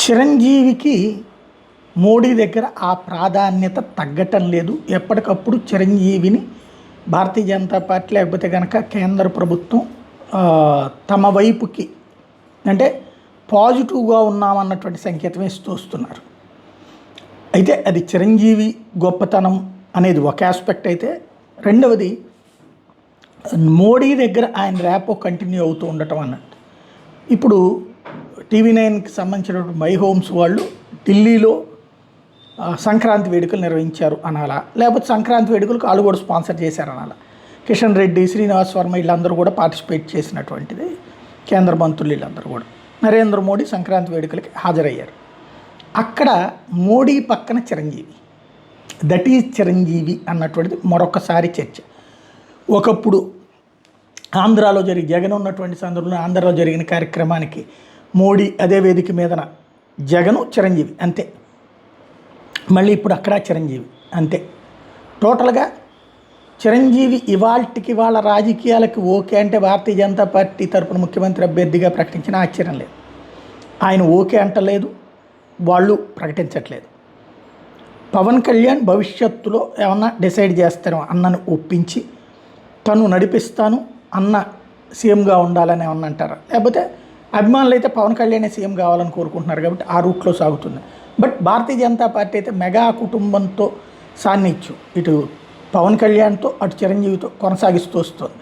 చిరంజీవికి మోడీ దగ్గర ఆ ప్రాధాన్యత తగ్గటం లేదు. ఎప్పటికప్పుడు చిరంజీవిని భారతీయ జనతా పార్టీ లేకపోతే కనుక కేంద్ర ప్రభుత్వం తమ వైపుకి అంటే పాజిటివ్గా ఉన్నామన్నటువంటి సంకేతం ఇస్తూ వస్తున్నారు. అయితే అది చిరంజీవి గొప్పతనం అనేది ఒక ఆస్పెక్ట్ అయితే, రెండవది మోడీ దగ్గర ఆయన ర్యాపో కంటిన్యూ అవుతూ ఉండటం అన్నట్టు. ఇప్పుడు TV9కి సంబంధించినటువంటి మై హోమ్స్ వాళ్ళు ఢిల్లీలో సంక్రాంతి వేడుకలు నిర్వహించారు అనాలా, లేకపోతే సంక్రాంతి వేడుకలకు వాళ్ళు కూడా స్పాన్సర్ చేశారు అనాలా. కిషన్ రెడ్డి, శ్రీనివాస్ వర్మ వీళ్ళందరూ కూడా పార్టిసిపేట్ చేసినటువంటిది. కేంద్ర మంత్రులు వీళ్ళందరూ కూడా నరేంద్ర మోడీ సంక్రాంతి వేడుకలకి హాజరయ్యారు. అక్కడ మోడీ పక్కన చిరంజీవి, దట్ ఈజ్ చిరంజీవి అన్నటువంటిది మరొకసారి చర్చ. ఒకప్పుడు ఆంధ్రాలో జగన్ ఉన్నటువంటి సందర్భంలో ఆంధ్రాలో జరిగిన కార్యక్రమానికి మోడీ అదే వేదిక మీదన జగను చిరంజీవి అంతే. మళ్ళీ ఇప్పుడు అక్కడ చిరంజీవి అంతే. టోటల్గా చిరంజీవి ఇవాళకి వాళ్ళ రాజకీయాలకు ఓకే అంటే భారతీయ జనతా పార్టీ తరపున ముఖ్యమంత్రి అభ్యర్థిగా ప్రకటించిన ఆశ్చర్యం లేదు. ఆయన ఓకే అంటలేదు, వాళ్ళు ప్రకటించట్లేదు. పవన్ కళ్యాణ్ భవిష్యత్తులో ఏమన్నా డిసైడ్ చేస్తాను అన్నను ఒప్పించి తను నడిపిస్తాను అన్న సీఎంగా ఉండాలని ఏమన్నా అంటారా, లేకపోతే అభిమానులు అయితే పవన్ కళ్యాణ్ సీఎం కావాలని కోరుకుంటున్నారు కాబట్టి ఆ రూట్లో సాగుతుంది. బట్ భారతీయ జనతా పార్టీ అయితే మెగా కుటుంబంతో సాన్నిధ్యం ఇటు పవన్ కళ్యాణ్తో అటు చిరంజీవితో కొనసాగిస్తూ వస్తుంది.